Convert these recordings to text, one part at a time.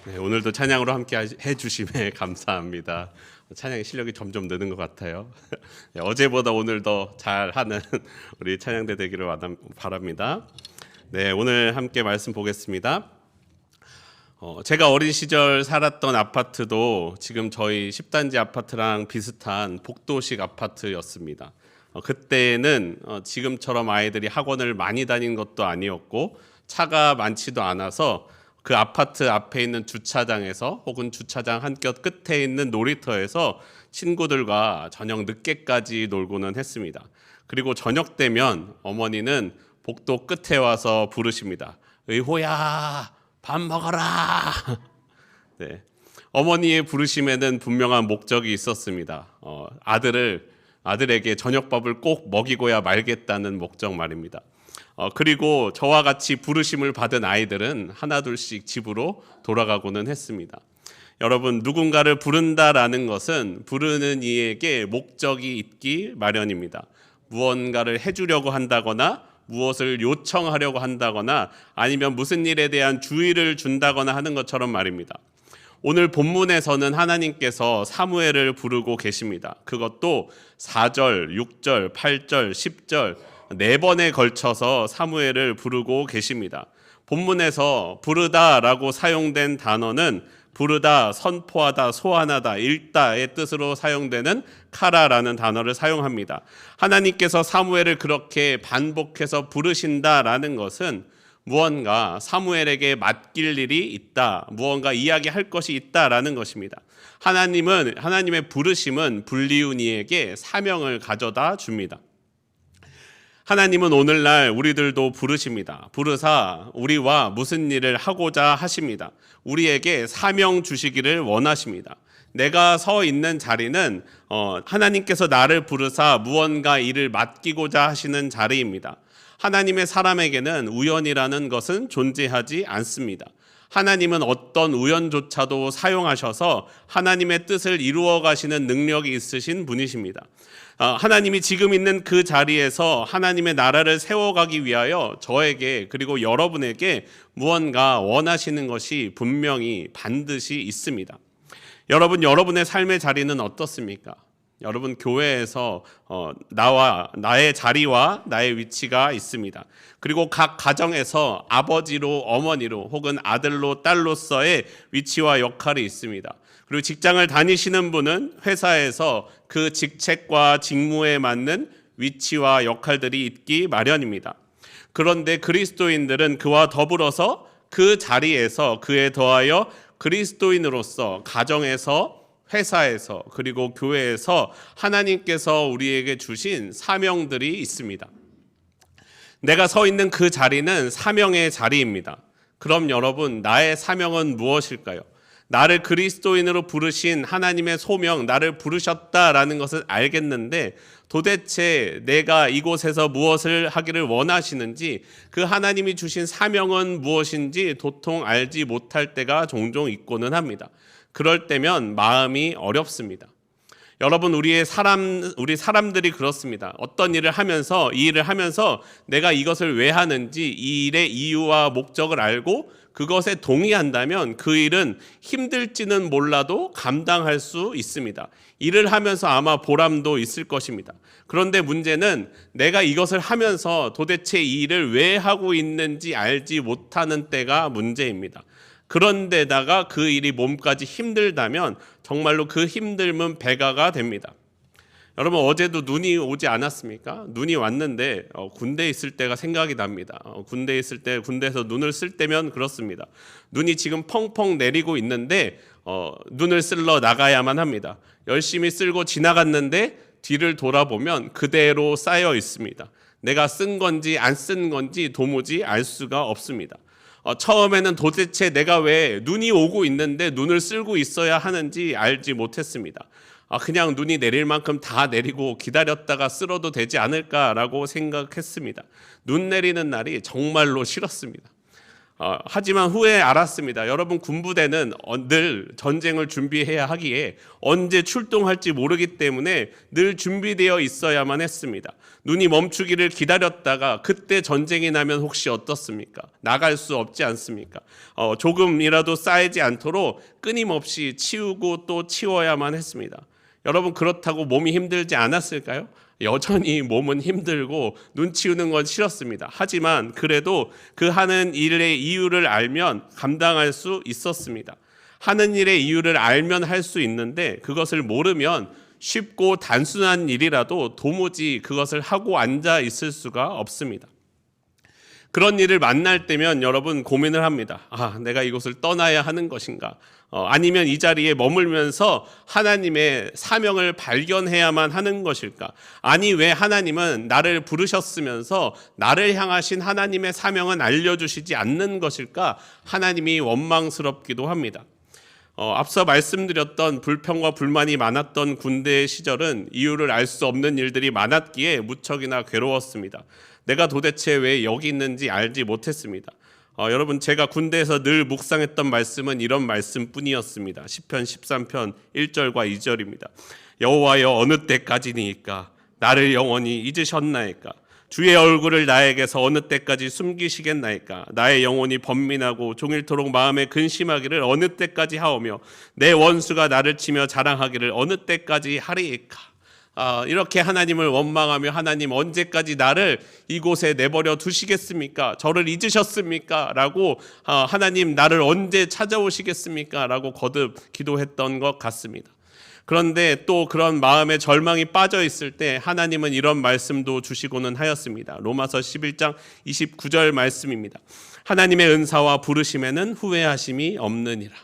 네, 오늘도 찬양으로 함께 해주심에 감사합니다. 찬양의 실력이 점점 느는 것 같아요. 네, 어제보다 오늘 더 잘하는 우리 찬양대 되기를 바랍니다. 네, 오늘 함께 말씀 보겠습니다. 제가 어린 시절 살았던 아파트도 지금 저희 10단지 아파트랑 비슷한 복도식 아파트였습니다. 그때는 지금처럼 아이들이 학원을 많이 다닌 것도 아니었고 차가 많지도 않아서 그 아파트 앞에 있는 주차장에서 혹은 주차장 한뼘 끝에 있는 놀이터에서 친구들과 저녁 늦게까지 놀고는 했습니다. 그리고 저녁 되면 어머니는 복도 끝에 와서 부르십니다. 의호야, 밥 먹어라. 네. 어머니의 부르심에는 분명한 목적이 있었습니다. 아들에게 저녁밥을 꼭 먹이고야 말겠다는 목적 말입니다. 그리고 저와 같이 부르심을 받은 아이들은 하나둘씩 집으로 돌아가고는 했습니다. 여러분, 누군가를 부른다라는 것은 부르는 이에게 목적이 있기 마련입니다. 무언가를 해주려고 한다거나 무엇을 요청하려고 한다거나 아니면 무슨 일에 대한 주의를 준다거나 하는 것처럼 말입니다. 오늘 본문에서는 하나님께서 사무엘을 부르고 계십니다. 그것도 4절, 6절, 8절, 10절 4번에 걸쳐서 사무엘을 부르고 계십니다. 본문에서 부르다라고 사용된 단어는 부르다, 선포하다, 소환하다, 읽다의 뜻으로 사용되는 카라라는 단어를 사용합니다. 하나님께서 사무엘을 그렇게 반복해서 부르신다라는 것은 무언가 사무엘에게 맡길 일이 있다, 무언가 이야기할 것이 있다라는 것입니다. 하나님의 부르심은 불리운 이에게 사명을 가져다 줍니다. 하나님은 오늘날 우리들도 부르십니다. 부르사 우리와 무슨 일을 하고자 하십니다. 우리에게 사명 주시기를 원하십니다. 내가 서 있는 자리는 하나님께서 나를 부르사 무언가 일을 맡기고자 하시는 자리입니다. 하나님의 사람에게는 우연이라는 것은 존재하지 않습니다. 하나님은 어떤 우연조차도 사용하셔서 하나님의 뜻을 이루어 가시는 능력이 있으신 분이십니다. 하나님이 지금 있는 그 자리에서 하나님의 나라를 세워가기 위하여 저에게 그리고 여러분에게 무언가 원하시는 것이 분명히 반드시 있습니다. 여러분의 삶의 자리는 어떻습니까? 여러분, 교회에서 나의 자리와 나의 위치가 있습니다. 그리고 각 가정에서 아버지로 어머니로 혹은 아들로 딸로서의 위치와 역할이 있습니다. 그리고 직장을 다니시는 분은 회사에서 그 직책과 직무에 맞는 위치와 역할들이 있기 마련입니다. 그런데 그리스도인들은 그와 더불어서 그 자리에서 그에 더하여 그리스도인으로서 가정에서 회사에서 그리고 교회에서 하나님께서 우리에게 주신 사명들이 있습니다. 내가 서 있는 그 자리는 사명의 자리입니다. 그럼 여러분, 나의 사명은 무엇일까요? 나를 그리스도인으로 부르신 하나님의 소명, 나를 부르셨다라는 것을 알겠는데 도대체 내가 이곳에서 무엇을 하기를 원하시는지, 그 하나님이 주신 사명은 무엇인지 도통 알지 못할 때가 종종 있고는 합니다. 그럴 때면 마음이 어렵습니다. 여러분, 우리 사람들이 그렇습니다. 어떤 일을 하면서 이 일을 하면서 내가 이것을 왜 하는지 이 일의 이유와 목적을 알고 그것에 동의한다면 그 일은 힘들지는 몰라도 감당할 수 있습니다. 일을 하면서 아마 보람도 있을 것입니다. 그런데 문제는 내가 이것을 하면서 도대체 이 일을 왜 하고 있는지 알지 못하는 때가 문제입니다. 그런데다가 그 일이 몸까지 힘들다면 정말로 그 힘듦은 배가가 됩니다. 여러분, 어제도 눈이 오지 않았습니까? 눈이 왔는데 군대에 있을 때가 생각이 납니다. 군대에 있을 때, 군대에서 눈을 쓸 때면 그렇습니다. 눈이 지금 펑펑 내리고 있는데 눈을 쓸러 나가야만 합니다. 열심히 쓸고 지나갔는데 뒤를 돌아보면 그대로 쌓여 있습니다. 내가 쓴 건지 안 쓴 건지 도무지 알 수가 없습니다. 처음에는 도대체 내가 왜 눈이 오고 있는데 눈을 쓸고 있어야 하는지 알지 못했습니다. 그냥 눈이 내릴 만큼 다 내리고 기다렸다가 쓸어도 되지 않을까라고 생각했습니다. 눈 내리는 날이 정말로 싫었습니다. 하지만 후에 알았습니다. 여러분, 군부대는 늘 전쟁을 준비해야 하기에 언제 출동할지 모르기 때문에 늘 준비되어 있어야만 했습니다. 눈이 멈추기를 기다렸다가 그때 전쟁이 나면 혹시 어떻습니까? 나갈 수 없지 않습니까? 조금이라도 쌓이지 않도록 끊임없이 치우고 또 치워야만 했습니다. 여러분, 그렇다고 몸이 힘들지 않았을까요? 여전히 몸은 힘들고 눈 치우는 건 싫었습니다. 하지만 그래도 그 하는 일의 이유를 알면 감당할 수 있었습니다. 하는 일의 이유를 알면 할 수 있는데 그것을 모르면 쉽고 단순한 일이라도 도무지 그것을 하고 앉아 있을 수가 없습니다. 그런 일을 만날 때면 여러분 고민을 합니다. 내가 이곳을 떠나야 하는 것인가? 아니면 이 자리에 머물면서 하나님의 사명을 발견해야만 하는 것일까? 아니, 왜 하나님은 나를 부르셨으면서 나를 향하신 하나님의 사명은 알려주시지 않는 것일까? 하나님이 원망스럽기도 합니다. 앞서 말씀드렸던 불평과 불만이 많았던 군대 시절은 이유를 알 수 없는 일들이 많았기에 무척이나 괴로웠습니다. 내가 도대체 왜 여기 있는지 알지 못했습니다. 여러분, 제가 군대에서 늘 묵상했던 말씀은 이런 말씀뿐이었습니다. 시편 13편 1절과 2절입니다. 여호와여, 어느 때까지니까 나를 영원히 잊으셨나이까? 주의 얼굴을 나에게서 어느 때까지 숨기시겠나이까? 나의 영혼이 번민하고 종일토록 마음에 근심하기를 어느 때까지 하오며 내 원수가 나를 치며 자랑하기를 어느 때까지 하리이까? 이렇게 하나님을 원망하며 하나님, 언제까지 나를 이곳에 내버려 두시겠습니까? 저를 잊으셨습니까? 라고 하나님, 나를 언제 찾아오시겠습니까? 라고 거듭 기도했던 것 같습니다. 그런데 또 그런 마음에 절망이 빠져 있을 때 하나님은 이런 말씀도 주시고는 하였습니다. 로마서 11장 29절 말씀입니다. 하나님의 은사와 부르심에는 후회하심이 없느니라.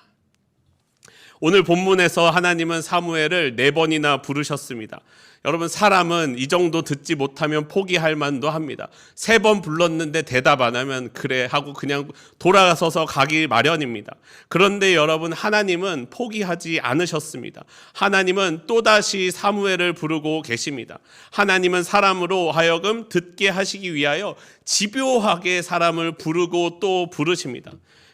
오늘 본문에서 하나님은 사무엘을 4번이나 부르셨습니다. 여러분, 사람은 이 정도 듣지 못하면 포기할 만도 합니다. 3번 불렀는데 대답 안 하면 그래 하고 그냥 돌아서서 가기 마련입니다. 그런데 여러분, 하나님은 포기하지 않으셨습니다. 하나님은 또다시 사무엘을 부르고 계십니다. 하나님은 사람으로 하여금 듣게 하시기 위하여 집요하게 사람을 부르고 또 부르십니다.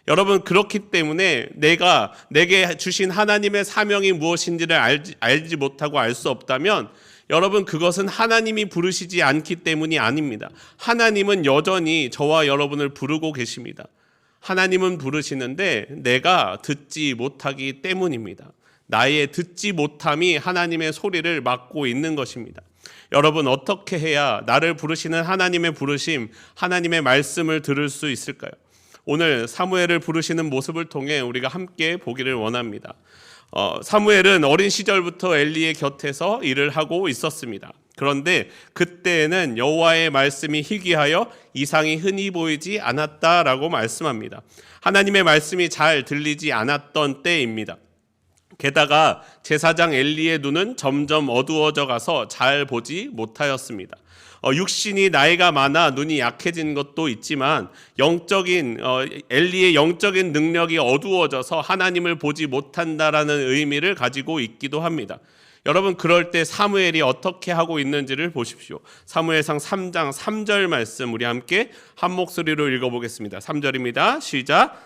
여러분, 그렇기 때문에 내게 주신 하나님의 사명이 무엇인지를 알지 못하고 알 수 없다면 여러분, 그것은 하나님이 부르시지 않기 때문이 아닙니다. 하나님은 여전히 저와 여러분을 부르고 계십니다. 하나님은 부르시는데 내가 듣지 못하기 때문입니다. 나의 듣지 못함이 하나님의 소리를 막고 있는 것입니다. 여러분, 어떻게 해야 나를 부르시는 하나님의 부르심, 하나님의 말씀을 들을 수 있을까요? 오늘 사무엘을 부르시는 모습을 통해 우리가 함께 보기를 원합니다. 사무엘은 어린 시절부터 엘리의 곁에서 일을 하고 있었습니다. 그런데 그때에는 여호와의 말씀이 희귀하여 이상이 흔히 보이지 않았다라고 말씀합니다. 하나님의 말씀이 잘 들리지 않았던 때입니다. 게다가 제사장 엘리의 눈은 점점 어두워져 가서 잘 보지 못하였습니다. 육신이 나이가 많아 눈이 약해진 것도 있지만 엘리의 영적인 능력이 어두워져서 하나님을 보지 못한다라는 의미를 가지고 있기도 합니다. 여러분, 그럴 때 사무엘이 어떻게 하고 있는지를 보십시오. 사무엘상 3장 3절 말씀 우리 함께 한 목소리로 읽어보겠습니다. 3절입니다. 시작.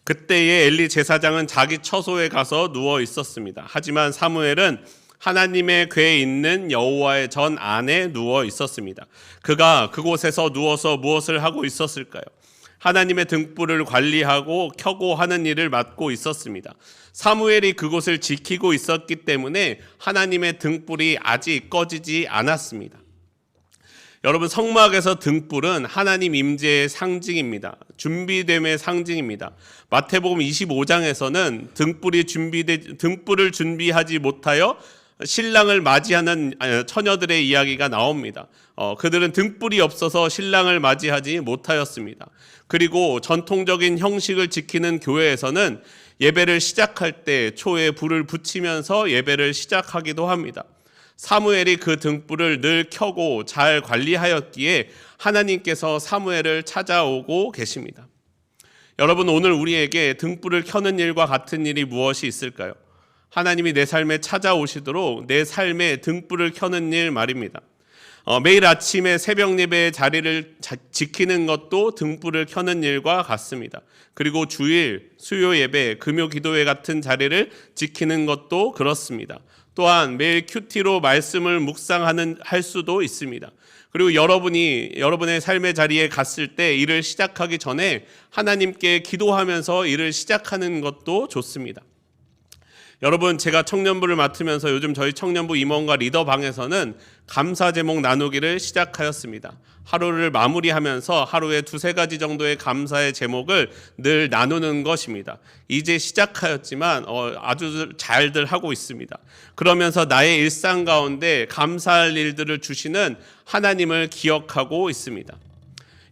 그때에 엘리 제사장은 자기 처소에 가서 누워 있었습니다. 하지만 사무엘은 하나님의 궤에 있는 여호와의 전 안에 누워 있었습니다. 그가 그곳에서 누워서 무엇을 하고 있었을까요? 하나님의 등불을 관리하고 켜고 하는 일을 맡고 있었습니다. 사무엘이 그곳을 지키고 있었기 때문에 하나님의 등불이 아직 꺼지지 않았습니다. 여러분, 성막에서 등불은 하나님 임재의 상징입니다. 준비됨의 상징입니다. 마태복음 25장에서는 등불을 준비하지 못하여 신랑을 맞이하는 처녀들의 이야기가 나옵니다. 그들은 등불이 없어서 신랑을 맞이하지 못하였습니다. 그리고 전통적인 형식을 지키는 교회에서는 예배를 시작할 때 초에 불을 붙이면서 예배를 시작하기도 합니다. 사무엘이 그 등불을 늘 켜고 잘 관리하였기에 하나님께서 사무엘을 찾아오고 계십니다. 여러분, 오늘 우리에게 등불을 켜는 일과 같은 일이 무엇이 있을까요? 하나님이 내 삶에 찾아오시도록 내 삶에 등불을 켜는 일 말입니다. 매일 아침에 새벽 예배의 자리를 지키는 것도 등불을 켜는 일과 같습니다. 그리고 주일, 수요 예배, 금요 기도회 같은 자리를 지키는 것도 그렇습니다. 또한 매일 큐티로 말씀을 할 수도 있습니다. 그리고 여러분의 삶의 자리에 갔을 때 일을 시작하기 전에 하나님께 기도하면서 일을 시작하는 것도 좋습니다. 여러분, 제가 청년부를 맡으면서 요즘 저희 청년부 임원과 리더방에서는 감사 제목 나누기를 시작하였습니다. 하루를 마무리하면서 하루에 2-3가지 정도의 감사의 제목을 늘 나누는 것입니다. 이제 시작하였지만 아주 잘들 하고 있습니다. 그러면서 나의 일상 가운데 감사할 일들을 주시는 하나님을 기억하고 있습니다.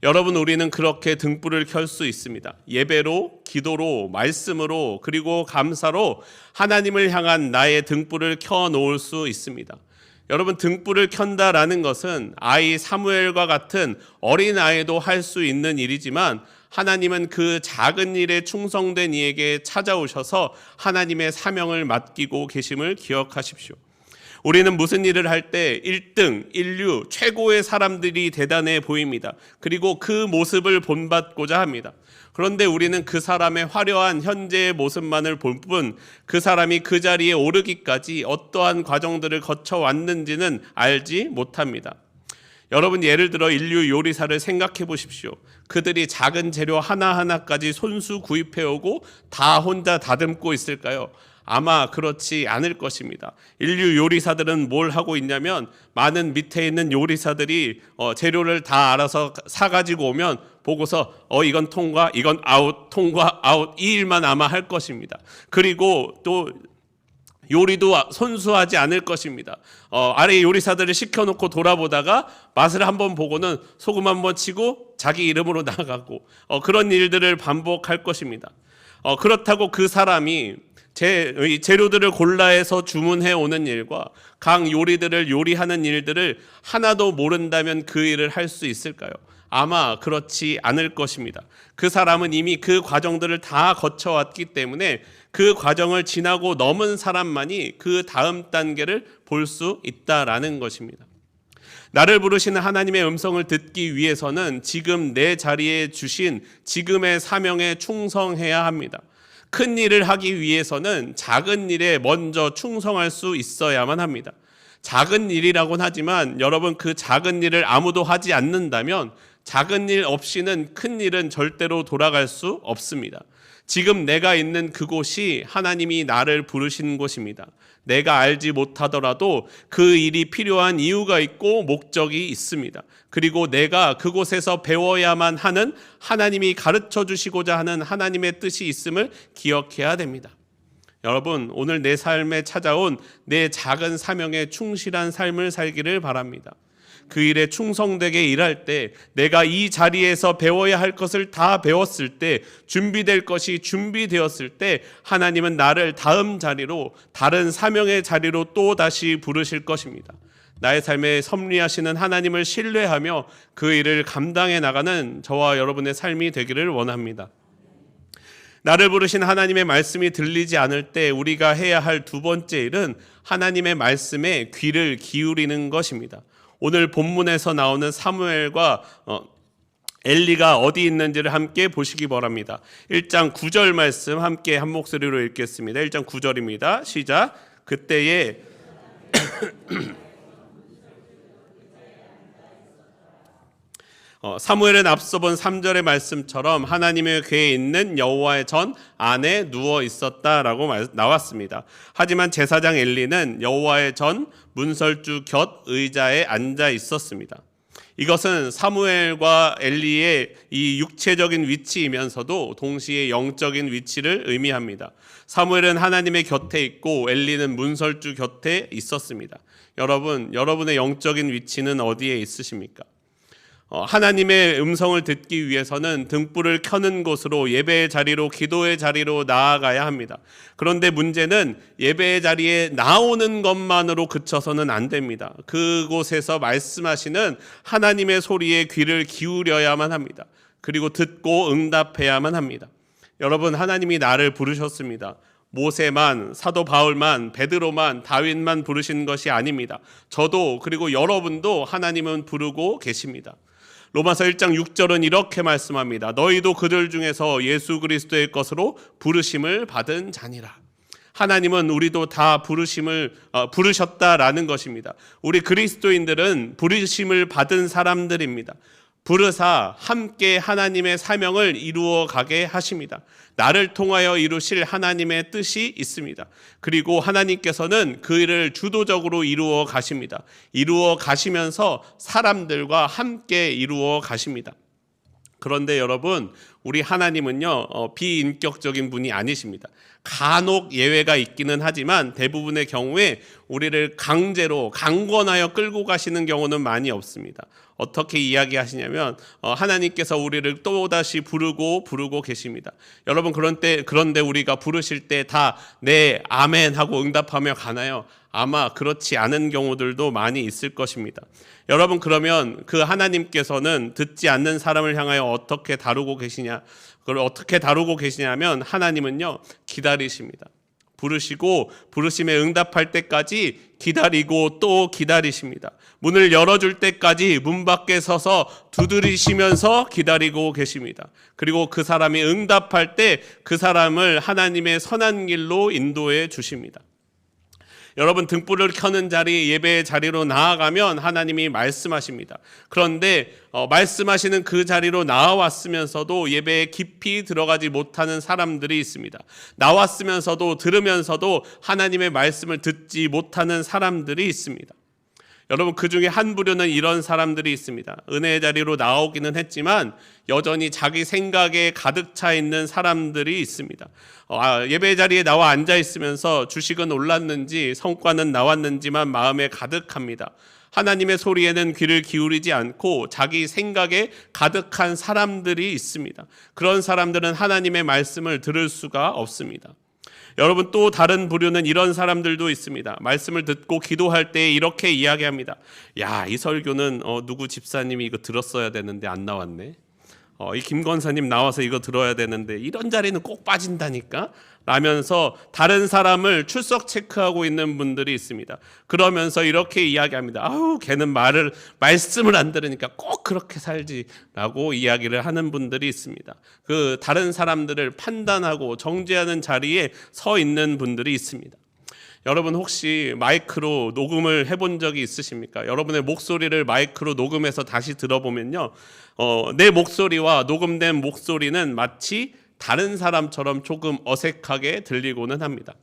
여러분, 우리는 그렇게 등불을 켤 수 있습니다. 예배로, 기도로, 말씀으로, 그리고 감사로 하나님을 향한 나의 등불을 켜놓을 수 있습니다. 여러분, 등불을 켠다라는 것은 아이 사무엘과 같은 어린 아이도 할 수 있는 일이지만 하나님은 그 작은 일에 충성된 이에게 찾아오셔서 하나님의 사명을 맡기고 계심을 기억하십시오. 우리는 무슨 일을 할 때 1등, 인류, 최고의 사람들이 대단해 보입니다. 그리고 그 모습을 본받고자 합니다. 그런데 우리는 그 사람의 화려한 현재의 모습만을 볼 뿐 그 사람이 그 자리에 오르기까지 어떠한 과정들을 거쳐왔는지는 알지 못합니다. 여러분, 예를 들어 인류 요리사를 생각해 보십시오. 그들이 작은 재료 하나하나까지 손수 구입해오고 다 혼자 다듬고 있을까요? 아마 그렇지 않을 것입니다. 인류 요리사들은 뭘 하고 있냐면 많은 밑에 있는 요리사들이 재료를 다 알아서 사가지고 오면 보고서 이건 통과, 이건 아웃, 통과, 아웃, 이 일만 아마 할 것입니다. 그리고 또 요리도 손수하지 않을 것입니다. 아래 요리사들을 시켜놓고 돌아보다가 맛을 한번 보고는 소금 한번 치고 자기 이름으로 나가고 그런 일들을 반복할 것입니다. 그렇다고 그 사람이 재료들을 골라해서 주문해 오는 일과 각 요리들을 요리하는 일들을 하나도 모른다면 그 일을 할 수 있을까요? 아마 그렇지 않을 것입니다. 그 사람은 이미 그 과정들을 다 거쳐왔기 때문에 그 과정을 지나고 넘은 사람만이 그 다음 단계를 볼 수 있다라는 것입니다. 나를 부르시는 하나님의 음성을 듣기 위해서는 지금 내 자리에 주신 지금의 사명에 충성해야 합니다. 큰 일을 하기 위해서는 작은 일에 먼저 충성할 수 있어야만 합니다. 작은 일이라고는 하지만 여러분, 그 작은 일을 아무도 하지 않는다면 작은 일 없이는 큰 일은 절대로 돌아갈 수 없습니다. 지금 내가 있는 그곳이 하나님이 나를 부르신 곳입니다. 내가 알지 못하더라도 그 일이 필요한 이유가 있고 목적이 있습니다. 그리고 내가 그곳에서 배워야만 하는 하나님이 가르쳐 주시고자 하는 하나님의 뜻이 있음을 기억해야 됩니다. 여러분, 오늘 내 삶에 찾아온 내 작은 사명에 충실한 삶을 살기를 바랍니다. 그 일에 충성되게 일할 때, 내가 이 자리에서 배워야 할 것을 다 배웠을 때, 준비될 것이 준비되었을 때 하나님은 나를 다음 자리로, 다른 사명의 자리로 또 다시 부르실 것입니다. 나의 삶에 섭리하시는 하나님을 신뢰하며 그 일을 감당해 나가는 저와 여러분의 삶이 되기를 원합니다. 나를 부르신 하나님의 말씀이 들리지 않을 때 우리가 해야 할 두 번째 일은 하나님의 말씀에 귀를 기울이는 것입니다. 오늘 본문에서 나오는 사무엘과 엘리가 어디 있는지를 함께 보시기 바랍니다. 1장 9절 말씀 함께 한 목소리로 읽겠습니다. 1장 9절입니다. 시작. 그때에 사무엘은 앞서 본 3절의 말씀처럼 하나님의 궤에 있는 여호와의 전 안에 누워 있었다라고 나왔습니다. 하지만 제사장 엘리는 여호와의 전 문설주 곁 의자에 앉아 있었습니다. 이것은 사무엘과 엘리의 이 육체적인 위치이면서도 동시에 영적인 위치를 의미합니다. 사무엘은 하나님의 곁에 있고 엘리는 문설주 곁에 있었습니다. 여러분의 영적인 위치는 어디에 있으십니까? 하나님의 음성을 듣기 위해서는 등불을 켜는 곳으로, 예배의 자리로, 기도의 자리로 나아가야 합니다. 그런데 문제는 예배의 자리에 나오는 것만으로 그쳐서는 안 됩니다. 그곳에서 말씀하시는 하나님의 소리에 귀를 기울여야만 합니다. 그리고 듣고 응답해야만 합니다. 여러분, 하나님이 나를 부르셨습니다. 모세만, 사도 바울만, 베드로만, 다윗만 부르시는 것이 아닙니다. 저도 그리고 여러분도 하나님은 부르고 계십니다. 로마서 1장 6절은 이렇게 말씀합니다. 너희도 그들 중에서 예수 그리스도의 것으로 부르심을 받은 자니라. 하나님은 우리도 다 부르셨다라는 것입니다. 우리 그리스도인들은 부르심을 받은 사람들입니다. 부르사 함께 하나님의 사명을 이루어 가게 하십니다. 나를 통하여 이루실 하나님의 뜻이 있습니다. 그리고 하나님께서는 그 일을 주도적으로 이루어 가십니다. 이루어 가시면서 사람들과 함께 이루어 가십니다. 그런데 여러분, 우리 하나님은요, 비인격적인 분이 아니십니다. 간혹 예외가 있기는 하지만 대부분의 경우에 우리를 강제로 강권하여 끌고 가시는 경우는 많이 없습니다. 어떻게 이야기하시냐면 하나님께서 우리를 또다시 부르고 계십니다. 여러분, 그런데 우리가 부르실 때 다 네, 아멘 하고 응답하며 가나요? 아마 그렇지 않은 경우들도 많이 있을 것입니다. 여러분, 그러면 그 하나님께서는 듣지 않는 사람을 향하여 어떻게 다루고 계시냐? 그걸 어떻게 다루고 계시냐면 하나님은요, 기다리십니다. 부르시고 부르심에 응답할 때까지 기다리고 또 기다리십니다. 문을 열어줄 때까지 문 밖에 서서 두드리시면서 기다리고 계십니다. 그리고 그 사람이 응답할 때 그 사람을 하나님의 선한 길로 인도해 주십니다. 여러분, 등불을 켜는 자리, 예배의 자리로 나아가면 하나님이 말씀하십니다. 그런데 말씀하시는 그 자리로 나와왔으면서도 예배에 깊이 들어가지 못하는 사람들이 있습니다. 나왔으면서도 들으면서도 하나님의 말씀을 듣지 못하는 사람들이 있습니다. 여러분, 그 중에 한 부류는 이런 사람들이 있습니다. 은혜의 자리로 나오기는 했지만 여전히 자기 생각에 가득 차 있는 사람들이 있습니다. 예배 자리에 나와 앉아 있으면서 주식은 올랐는지 성과는 나왔는지만 마음에 가득합니다. 하나님의 소리에는 귀를 기울이지 않고 자기 생각에 가득한 사람들이 있습니다. 그런 사람들은 하나님의 말씀을 들을 수가 없습니다. 여러분, 또 다른 부류는 이런 사람들도 있습니다. 말씀을 듣고 기도할 때 이렇게 이야기합니다. 야, 이 설교는 누구 집사님이 이거 들었어야 되는데 안 나왔네. 이 김권사님 나와서 이거 들어야 되는데 이런 자리는 꼭 빠진다니까 라면서 다른 사람을 출석 체크하고 있는 분들이 있습니다. 그러면서 이렇게 이야기합니다. 아우, 걔는 말씀을 안 들으니까 꼭 그렇게 살지라고 이야기를 하는 분들이 있습니다. 그 다른 사람들을 판단하고 정죄하는 자리에 서 있는 분들이 있습니다. 여러분, 혹시 마이크로 녹음을 해본 적이 있으십니까? 여러분의 목소리를 마이크로 녹음해서 다시 들어보면요, 내 목소리와 녹음된 목소리는 마치 다른 사람처럼 조금 어색하게 들리고는 합니다.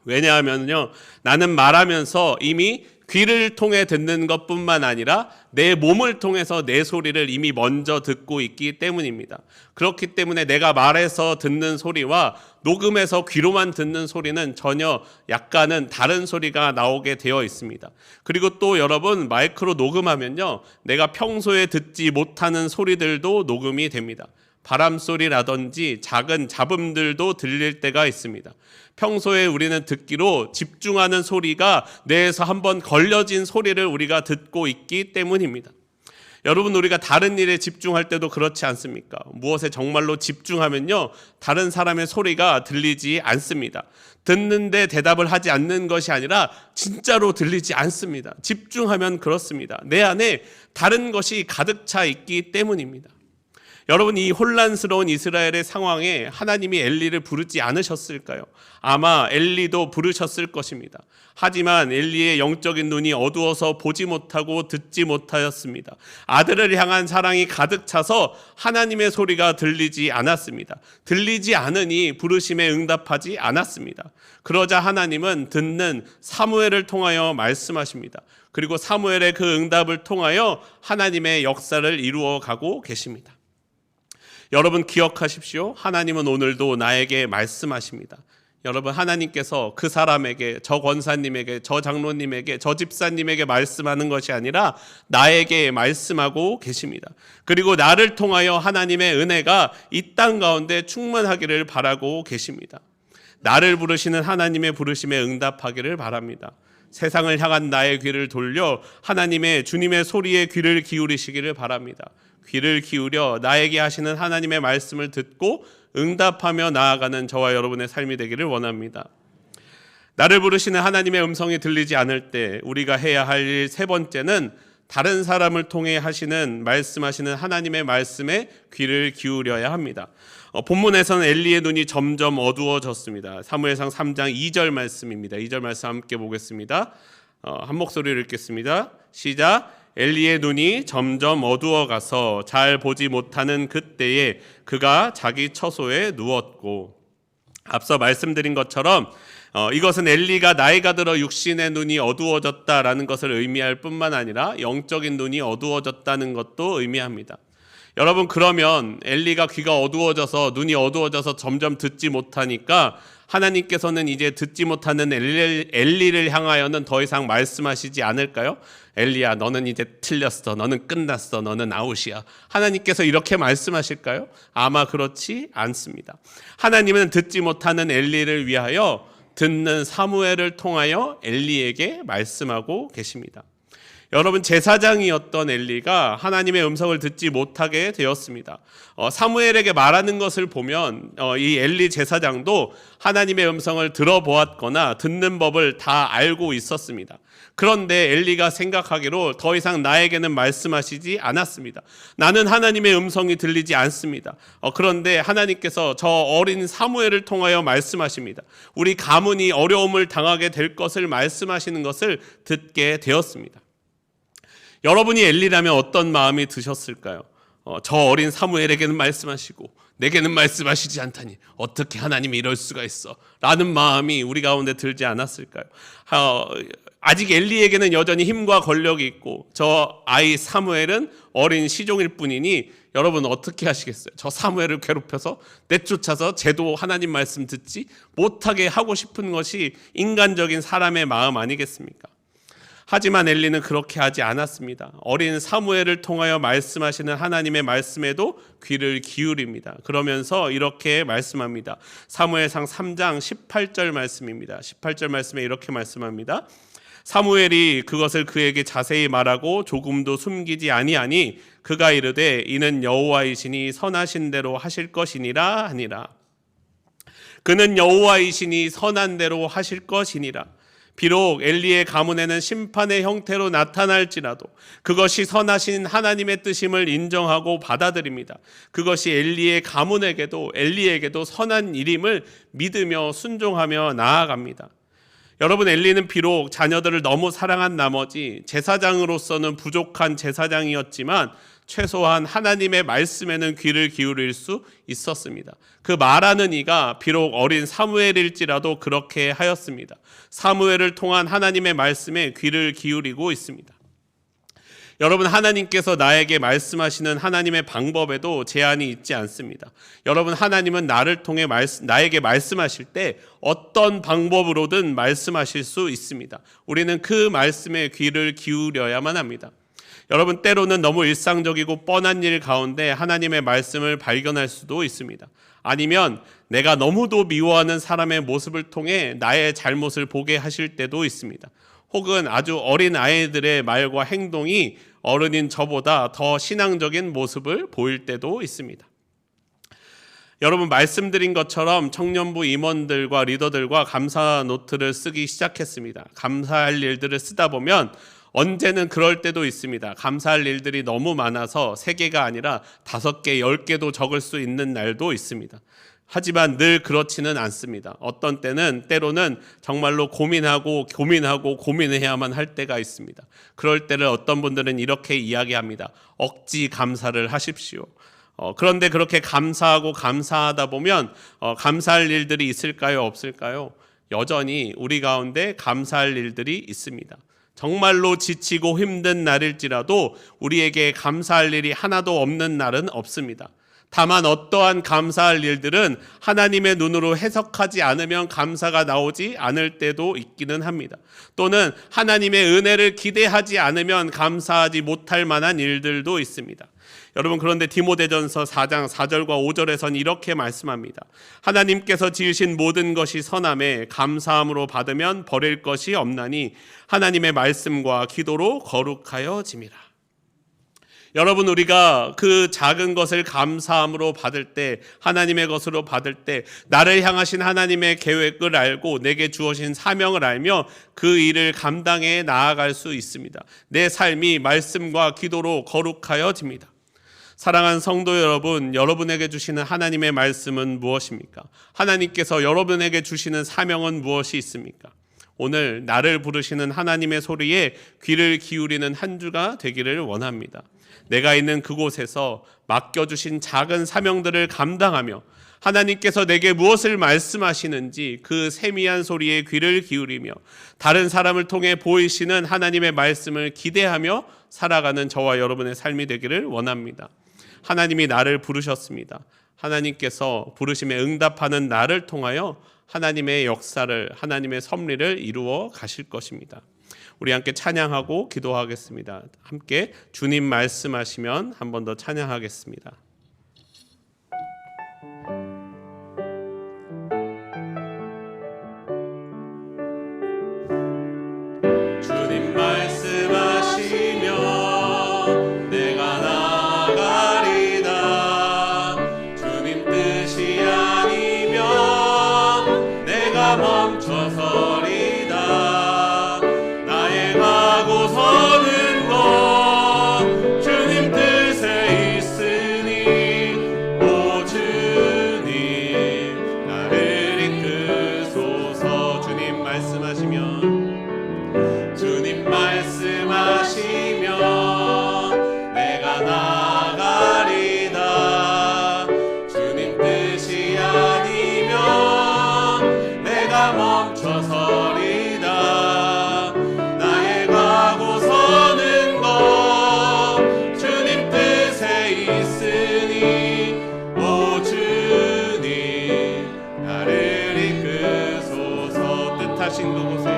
왜냐하면요, 나는 말하면서 이미 귀를 통해 듣는 것뿐만 아니라 내 몸을 통해서 내 소리를 이미 먼저 듣고 있기 때문입니다. 그렇기 때문에 내가 말해서 듣는 소리와 녹음해서 귀로만 듣는 소리는 전혀 약간은 다른 소리가 나오게 되어 있습니다. 그리고 또 여러분, 마이크로 녹음하면요, 내가 평소에 듣지 못하는 소리들도 녹음이 됩니다. 바람소리라든지 작은 잡음들도 들릴 때가 있습니다. 평소에 우리는 듣기로 집중하는 소리가 뇌에서 한번 걸려진 소리를 우리가 듣고 있기 때문입니다. 여러분, 우리가 다른 일에 집중할 때도 그렇지 않습니까? 무엇에 정말로 집중하면요, 다른 사람의 소리가 들리지 않습니다. 듣는데 대답을 하지 않는 것이 아니라 진짜로 들리지 않습니다. 집중하면 그렇습니다. 내 안에 다른 것이 가득 차 있기 때문입니다. 여러분, 이 혼란스러운 이스라엘의 상황에 하나님이 엘리를 부르지 않으셨을까요? 아마 엘리도 부르셨을 것입니다. 하지만 엘리의 영적인 눈이 어두워서 보지 못하고 듣지 못하였습니다. 아들을 향한 사랑이 가득 차서 하나님의 소리가 들리지 않았습니다. 들리지 않으니 부르심에 응답하지 않았습니다. 그러자 하나님은 듣는 사무엘을 통하여 말씀하십니다. 그리고 사무엘의 그 응답을 통하여 하나님의 역사를 이루어 가고 계십니다. 여러분, 기억하십시오. 하나님은 오늘도 나에게 말씀하십니다. 여러분, 하나님께서 그 사람에게, 저 권사님에게, 저 장로님에게, 저 집사님에게 말씀하는 것이 아니라 나에게 말씀하고 계십니다. 그리고 나를 통하여 하나님의 은혜가 이 땅 가운데 충만하기를 바라고 계십니다. 나를 부르시는 하나님의 부르심에 응답하기를 바랍니다. 세상을 향한 나의 귀를 돌려 하나님의, 주님의 소리에 귀를 기울이시기를 바랍니다. 귀를 기울여 나에게 하시는 하나님의 말씀을 듣고 응답하며 나아가는 저와 여러분의 삶이 되기를 원합니다. 나를 부르시는 하나님의 음성이 들리지 않을 때 우리가 해야 할 일 세 번째는 다른 사람을 통해 말씀하시는 하나님의 말씀에 귀를 기울여야 합니다. 본문에서는 엘리의 눈이 점점 어두워졌습니다. 사무엘상 3장 2절 말씀입니다. 2절 말씀 함께 보겠습니다. 한 목소리로 읽겠습니다. 시작. 엘리의 눈이 점점 어두워가서 잘 보지 못하는 그때에 그가 자기 처소에 누웠고. 앞서 말씀드린 것처럼 이것은 엘리가 나이가 들어 육신의 눈이 어두워졌다라는 것을 의미할 뿐만 아니라 영적인 눈이 어두워졌다는 것도 의미합니다. 여러분, 그러면 엘리가 귀가 어두워져서 눈이 어두워져서 점점 듣지 못하니까 하나님께서는 이제 듣지 못하는 엘리를 향하여는 더 이상 말씀하시지 않을까요? 엘리야, 너는 이제 틀렸어. 너는 끝났어. 너는 아웃이야. 하나님께서 이렇게 말씀하실까요? 아마 그렇지 않습니다. 하나님은 듣지 못하는 엘리를 위하여 듣는 사무엘을 통하여 엘리에게 말씀하고 계십니다. 여러분, 제사장이었던 엘리가 하나님의 음성을 듣지 못하게 되었습니다. 사무엘에게 말하는 것을 보면 이 엘리 제사장도 하나님의 음성을 들어보았거나 듣는 법을 다 알고 있었습니다. 그런데 엘리가 생각하기로 더 이상 나에게는 말씀하시지 않았습니다. 나는 하나님의 음성이 들리지 않습니다. 그런데 하나님께서 저 어린 사무엘을 통하여 말씀하십니다. 우리 가문이 어려움을 당하게 될 것을 말씀하시는 것을 듣게 되었습니다. 여러분이 엘리라면 어떤 마음이 드셨을까요? 저 어린 사무엘에게는 말씀하시고 내게는 말씀하시지 않다니 어떻게 하나님이 이럴 수가 있어? 라는 마음이 우리 가운데 들지 않았을까요? 아직 엘리에게는 여전히 힘과 권력이 있고 저 아이 사무엘은 어린 시종일 뿐이니 여러분 어떻게 하시겠어요? 저 사무엘을 괴롭혀서 내쫓아서 쟤도 하나님 말씀 듣지 못하게 하고 싶은 것이 인간적인 사람의 마음 아니겠습니까? 하지만 엘리는 그렇게 하지 않았습니다. 어린 사무엘을 통하여 말씀하시는 하나님의 말씀에도 귀를 기울입니다. 그러면서 이렇게 말씀합니다. 사무엘상 3장 18절 말씀입니다. 18절 말씀에 이렇게 말씀합니다. 사무엘이 그것을 그에게 자세히 말하고 조금도 숨기지 아니하니 그가 이르되 이는 여호와이시니 선하신 대로 하실 것이니라 하니라. 그는 여호와이시니 선한 대로 하실 것이니라. 비록 엘리의 가문에는 심판의 형태로 나타날지라도 그것이 선하신 하나님의 뜻임을 인정하고 받아들입니다. 그것이 엘리의 가문에게도 엘리에게도 선한 일임을 믿으며 순종하며 나아갑니다. 여러분, 엘리는 비록 자녀들을 너무 사랑한 나머지 제사장으로서는 부족한 제사장이었지만 최소한 하나님의 말씀에는 귀를 기울일 수 있었습니다. 그 말하는 이가 비록 어린 사무엘일지라도 그렇게 하였습니다. 사무엘을 통한 하나님의 말씀에 귀를 기울이고 있습니다. 여러분, 하나님께서 나에게 말씀하시는 하나님의 방법에도 제한이 있지 않습니다. 여러분, 하나님은 나를 통해 나에게 말씀하실 때 어떤 방법으로든 말씀하실 수 있습니다. 우리는 그 말씀에 귀를 기울여야만 합니다. 여러분, 때로는 너무 일상적이고 뻔한 일 가운데 하나님의 말씀을 발견할 수도 있습니다. 아니면 내가 너무도 미워하는 사람의 모습을 통해 나의 잘못을 보게 하실 때도 있습니다. 혹은 아주 어린 아이들의 말과 행동이 어른인 저보다 더 신앙적인 모습을 보일 때도 있습니다. 여러분, 말씀드린 것처럼 청년부 임원들과 리더들과 감사 노트를 쓰기 시작했습니다. 감사할 일들을 쓰다 보면 언제는 그럴 때도 있습니다. 감사할 일들이 너무 많아서 3개가 아니라 5개, 10개도 적을 수 있는 날도 있습니다. 하지만 늘 그렇지는 않습니다. 어떤 때로는 정말로 고민해야만 할 때가 있습니다. 그럴 때를 어떤 분들은 이렇게 이야기합니다. 억지 감사를 하십시오. 그런데 그렇게 감사하다 보면 감사할 일들이 있을까요? 없을까요? 여전히 우리 가운데 감사할 일들이 있습니다. 정말로 지치고 힘든 날일지라도 우리에게 감사할 일이 하나도 없는 날은 없습니다. 다만 어떠한 감사할 일들은 하나님의 눈으로 해석하지 않으면 감사가 나오지 않을 때도 있기는 합니다. 또는 하나님의 은혜를 기대하지 않으면 감사하지 못할 만한 일들도 있습니다. 여러분, 그런데 디모데전서 4장 4절과 5절에선 이렇게 말씀합니다. 하나님께서 지으신 모든 것이 선함에 감사함으로 받으면 버릴 것이 없나니 하나님의 말씀과 기도로 거룩하여짐이라. 여러분, 우리가 그 작은 것을 감사함으로 받을 때, 하나님의 것으로 받을 때, 나를 향하신 하나님의 계획을 알고 내게 주어진 사명을 알며 그 일을 감당해 나아갈 수 있습니다. 내 삶이 말씀과 기도로 거룩하여집니다. 사랑하는 성도 여러분, 여러분에게 주시는 하나님의 말씀은 무엇입니까? 하나님께서 여러분에게 주시는 사명은 무엇이 있습니까? 오늘 나를 부르시는 하나님의 소리에 귀를 기울이는 한 주가 되기를 원합니다. 내가 있는 그곳에서 맡겨주신 작은 사명들을 감당하며 하나님께서 내게 무엇을 말씀하시는지 그 세미한 소리에 귀를 기울이며 다른 사람을 통해 보이시는 하나님의 말씀을 기대하며 살아가는 저와 여러분의 삶이 되기를 원합니다. 하나님이 나를 부르셨습니다. 하나님께서 부르심에 응답하는 나를 통하여 하나님의 역사를, 하나님의 섭리를 이루어 가실 것입니다. 우리 함께 찬양하고 기도하겠습니다. 함께 주님 말씀하시면 한 번 더 찬양하겠습니다. 주님 말씀하시면 내가 나아가리다. 주님 뜻이 아니면 내가 멈춰서리다. 나의 가고 서는 것 주님 뜻에 있으니 오 주님 나를 이끄소서. 주님 말씀하시면 내가 나아가리다. 주님 뜻이 아니면 내가 멈춰서리다. 나의 가고 서는 것 주님 뜻에 있으니 오 주님 나를 이끄소서. 뜻하신 그곳에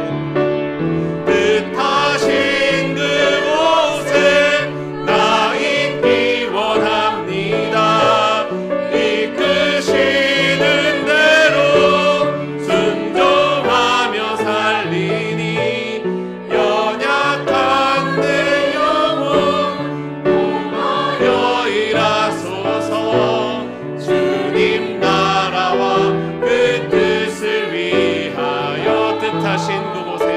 나 있기 원합니다. 이끄시는 대로 순종하며 살리니 연약한 내 영혼 공하여 일하소서. 주님 나라와 그 뜻을 위하여 뜻하신 그곳에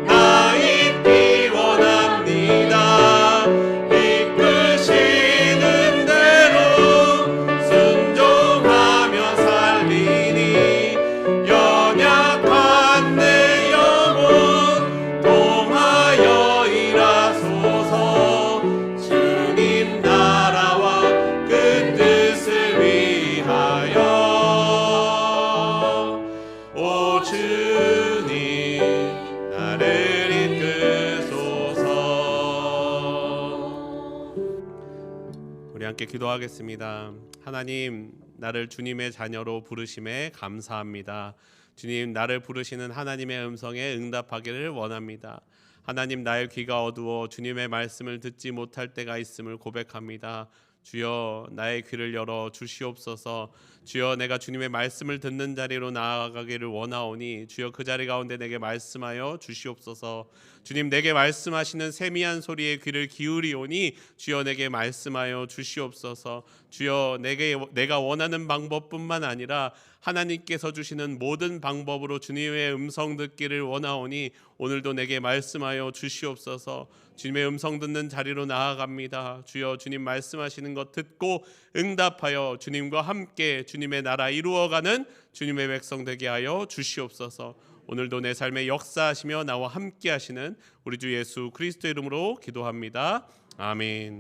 나 있기 원합니다. 이끄시는 대로 순종하며 살리니 연약한 내 영혼 통하여 일하소서. 주님 나라와 그 뜻을 위하여 오 주님 나를 이끄소서. 우리 함께 기도하겠습니다. 하나님, 나를 주님의 자녀로 부르심에 감사합니다. 주님, 나를 부르시는 하나님의 음성에 응답하기를 원합니다. 하나님, 나의 귀가 어두워 주님의 말씀을 듣지 못할 때가 있음을 고백합니다. 주여, 나의 귀를 열어 주시옵소서. 주여, 내가 주님의 말씀을 듣는 자리로 나아가기를 원하오니 주여 그 자리 가운데 내게 말씀하여 주시옵소서. 주님, 내게 말씀하시는 세미한 소리에 귀를 기울이오니 주여 내게 말씀하여 주시옵소서. 주여, 내가 원하는 방법뿐만 아니라 하나님께서 주시는 모든 방법으로 주님의 음성 듣기를 원하오니 오늘도 내게 말씀하여 주시옵소서. 주님의 음성 듣는 자리로 나아갑니다. 주여, 주님 말씀하시는 것 듣고 응답하여 주님과 함께 주님의 나라 이루어가는 주님의 백성 되게 하여 주시옵소서. 오늘도 내 삶에 역사하시며 나와 함께 하시는 우리 주 예수 그리스도의 이름으로 기도합니다. 아멘.